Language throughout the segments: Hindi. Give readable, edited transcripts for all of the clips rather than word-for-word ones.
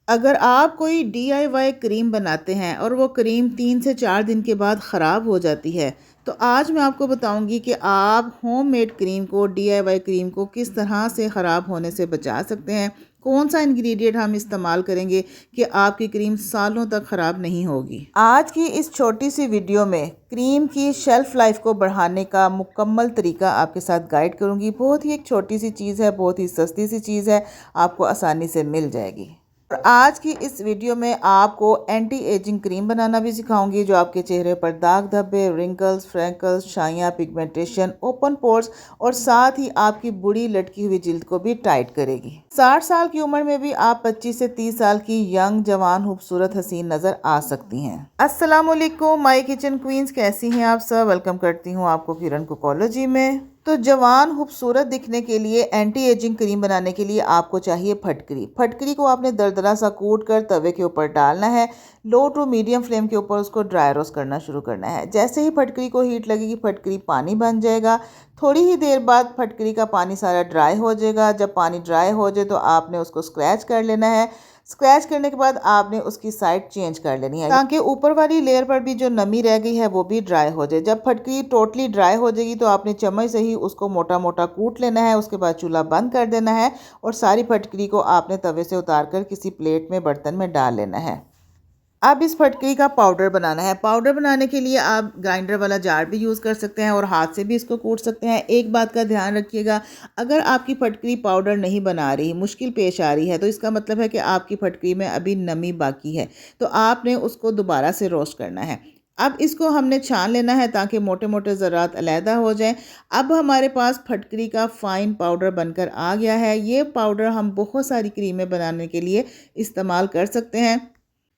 अगर आप कोई DIY क्रीम बनाते हैं और वो क्रीम 3 से 4 दिन के बाद ख़राब हो जाती है, तो आज मैं आपको बताऊंगी कि आप होममेड क्रीम को DIY क्रीम को किस तरह से ख़राब होने से बचा सकते हैं। कौन सा इंग्रेडिएंट हम इस्तेमाल करेंगे कि आपकी क्रीम सालों तक ख़राब नहीं होगी। आज की इस छोटी सी वीडियो में क्रीम की शेल्फ़ लाइफ को बढ़ाने का मुकम्मल तरीका आपके साथ गाइड करूंगी। बहुत ही एक छोटी सी चीज़ है, बहुत ही सस्ती सी चीज़ है, आपको आसानी से मिल जाएगी। और आज की इस वीडियो में आपको एंटी एजिंग क्रीम बनाना भी सिखाऊंगी जो आपके चेहरे पर दाग धब्बे, रिंकल्स, फ्रैंकल्स, छाइयाँ, पिगमेंटेशन, ओपन पोर्स और साथ ही आपकी बुढ़ी लटकी हुई जिल्द को भी टाइट करेगी। 60 साल की उम्र में भी आप 25 से 30 साल की यंग, जवान, खूबसूरत, हसीन नजर आ सकती हैं। अस्सलाम वालेकुम माय किचन क्वींस, कैसी हैं आप सब। वेलकम करती हूँ आपको किरण कुकोलॉजी में। तो जवान खूबसूरत दिखने के लिए एंटी एजिंग क्रीम बनाने के लिए आपको चाहिए फटकरी। फटकरी को आपने दरदरा सा कूट कर तवे के ऊपर डालना है। लो टू मीडियम फ्लेम के ऊपर उसको ड्राई रोस्ट करना शुरू करना है। जैसे ही फटकरी को हीट लगेगी फटकरी पानी बन जाएगा। थोड़ी ही देर बाद फटकरी का पानी सारा ड्राई हो जाएगा। जब पानी ड्राई हो जाए तो आपने उसको स्क्रैच कर लेना है। स्क्रैच करने के बाद आपने उसकी साइड चेंज कर लेनी है ताकि ऊपर वाली लेयर पर भी जो नमी रह गई है वो भी ड्राई हो जाए। जब फटकरी टोटली ड्राई हो जाएगी तो आपने चम्मच से ही उसको मोटा मोटा कूट लेना है। उसके बाद चूल्हा बंद कर देना है और सारी फटकरी को आपने तवे से उतार कर किसी प्लेट में, बर्तन में डाल लेना है। अब इस फटकरी का पाउडर बनाना है। पाउडर बनाने के लिए आप ग्राइंडर वाला जार भी यूज़ कर सकते हैं और हाथ से भी इसको कूट सकते हैं। एक बात का ध्यान रखिएगा, अगर आपकी फटकरी पाउडर नहीं बना रही, मुश्किल पेश आ रही है, तो इसका मतलब है कि आपकी फटकरी में अभी नमी बाकी है, तो आपने उसको दोबारा से रोस्ट करना है। अब इसको हमने छान लेना है ताकि मोटे मोटे ज़रात अलहदा हो जाएं। अब हमारे पास फटकरी का फ़ाइन पाउडर बनकर आ गया है। ये पाउडर हम बहुत सारी क्रीमें बनाने के लिए इस्तेमाल कर सकते हैं।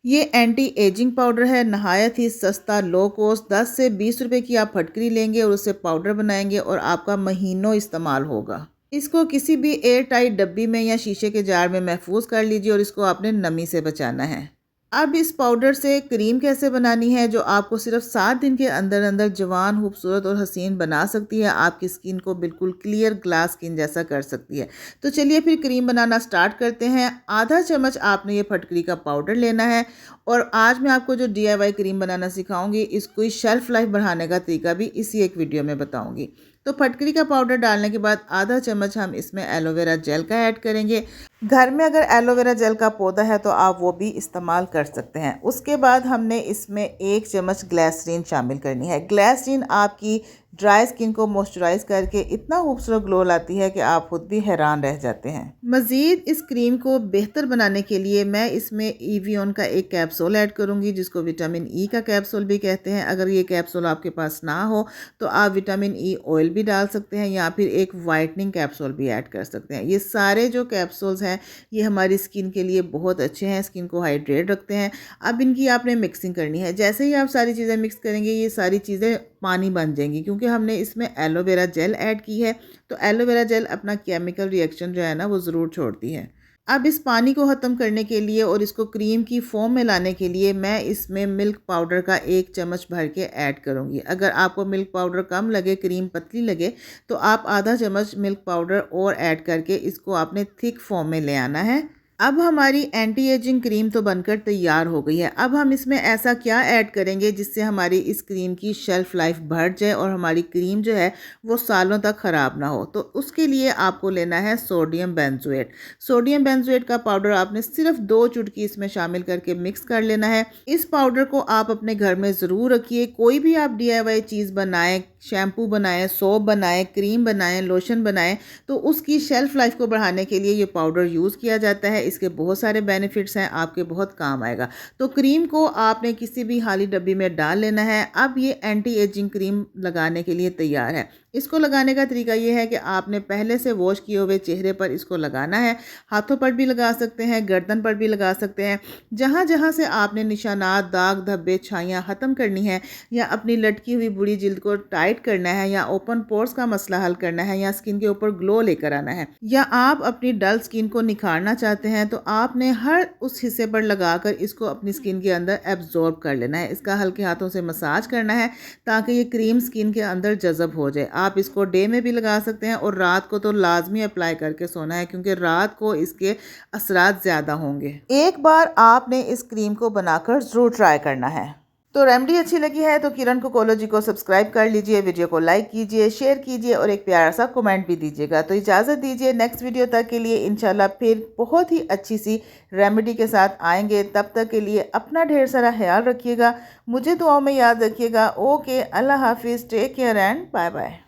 ये एंटी एजिंग पाउडर है, नहायत ही सस्ता, लो कॉस्ट। 10 से 20 रुपए की आप फटकरी लेंगे और उससे पाउडर बनाएंगे और आपका महीनों इस्तेमाल होगा। इसको किसी भी एयर टाइट डब्बी में या शीशे के जार में महफूज कर लीजिए और इसको आपने नमी से बचाना है। अब इस पाउडर से क्रीम कैसे बनानी है जो आपको सिर्फ 7 दिन के अंदर अंदर जवान, खूबसूरत और हसीन बना सकती है। आपकी स्किन को बिल्कुल क्लियर ग्लास स्किन जैसा कर सकती है। तो चलिए फिर क्रीम बनाना स्टार्ट करते हैं। आधा चम्मच आपने ये फटकरी का पाउडर लेना है और आज मैं आपको जो DIY क्रीम बनाना सिखाऊंगी इसको शेल्फ लाइफ बढ़ाने का तरीका भी इसी एक वीडियो में बताऊंगी। तो फटकरी का पाउडर डालने के बाद आधा चम्मच हम इसमें एलोवेरा जेल का ऐड करेंगे। घर में अगर एलोवेरा जेल का पौधा है तो आप वो भी इस्तेमाल कर सकते हैं। उसके बाद हमने इसमें 1 चम्मच ग्लिसरीन शामिल करनी है। ग्लिसरीन आपकी ड्राई स्किन को मॉइस्चराइज करके इतना खूबसूरत ग्लो लाती है कि आप खुद भी हैरान रह जाते हैं। मज़ीद इस क्रीम को बेहतर बनाने के लिए मैं इसमें EVON का एक कैप्सूल ऐड करूंगी जिसको विटामिन E का कैप्सूल भी कहते हैं। अगर ये कैप्सूल आपके पास ना हो तो आप विटामिन E ऑयल भी डाल सकते हैं या फिर एक वाइटनिंग कैप्सूल भी ऐड कर सकते हैं। ये सारे जो कैप्सूल्स हैं ये हमारी स्किन के लिए बहुत अच्छे हैं, स्किन को हाइड्रेट रखते हैं। अब इनकी आपने मिक्सिंग करनी है। जैसे ही आप सारी चीज़ें मिक्स करेंगे ये सारी चीज़ें पानी बन जाएंगी क्योंकि हमने इसमें एलोवेरा जेल ऐड की है। तो एलोवेरा जेल अपना केमिकल रिएक्शन जो है ना वो ज़रूर छोड़ती है। अब इस पानी को ख़त्म करने के लिए और इसको क्रीम की फॉर्म में लाने के लिए मैं इसमें मिल्क पाउडर का 1 चम्मच भर के ऐड करूँगी। अगर आपको मिल्क पाउडर कम लगे, क्रीम पतली लगे, तो आप आधा चम्मच मिल्क पाउडर और ऐड करके इसको आपने थिक फॉर्म में ले आना है। अब हमारी एंटी एजिंग क्रीम तो बनकर तैयार हो गई है। अब हम इसमें ऐसा क्या ऐड करेंगे जिससे हमारी इस क्रीम की शेल्फ लाइफ बढ़ जाए और हमारी क्रीम जो है वो सालों तक ख़राब ना हो। तो उसके लिए आपको लेना है सोडियम बेंजोएट। सोडियम बेंजोएट का पाउडर आपने सिर्फ 2 चुटकी इसमें शामिल करके मिक्स कर लेना है। इस पाउडर को आप अपने घर में ज़रूर रखिए। कोई भी आप DIY चीज़ बनाएं, शैम्पू बनाएं, सोप बनाएं, क्रीम बनाएं, लोशन बनाएं, तो उसकी शेल्फ लाइफ को बढ़ाने के लिए ये पाउडर यूज़ किया जाता है। इसके बहुत सारे बेनिफिट्स हैं, आपके बहुत काम आएगा। तो क्रीम को आपने किसी भी खाली डब्बी में डाल लेना है। अब ये एंटी एजिंग क्रीम लगाने के लिए तैयार है। इसको लगाने का तरीका ये है कि आपने पहले से वॉश किए हुए चेहरे पर इसको लगाना है। हाथों पर भी लगा सकते हैं, गर्दन पर भी लगा सकते हैं। जहाँ जहाँ से आपने निशानात, दाग धब्बे, छाइयाँ ख़त्म करनी है या अपनी लटकी हुई बुरी जिल्द को टाइट करना है या ओपन पोर्स का मसला हल करना है या स्किन के ऊपर ग्लो लेकर आना है या आप अपनी डल स्किन को निखारना चाहते हैं तो आपने हर उस हिस्से पर लगाकर इसको अपनी स्किन के अंदर एब्जॉर्ब कर लेना है। इसका हल्के हाथों से मसाज करना है ताकि ये क्रीम स्किन के अंदर जज़ब हो जाए। आप इसको डे में भी लगा सकते हैं और रात को तो लाजमी अप्लाई करके सोना है, क्योंकि रात को इसके असरात ज़्यादा होंगे। एक बार आपने इस क्रीम को बनाकर ज़रूर ट्राई करना है। तो रेमेडी अच्छी लगी है तो किरण कुकोलो को सब्सक्राइब कर लीजिए, वीडियो को लाइक कीजिए, शेयर कीजिए और एक प्यारा सा कमेंट भी दीजिएगा। तो इजाज़त दीजिए, नेक्स्ट वीडियो तक के लिए इंशाल्लाह फिर बहुत ही अच्छी सी रेमेडी के साथ आएंगे। तब तक के लिए अपना ढेर सारा ख्याल रखिएगा, मुझे दुआओं में याद रखिएगा। ओके, अल्लाह हाफिज़, take care and bye bye.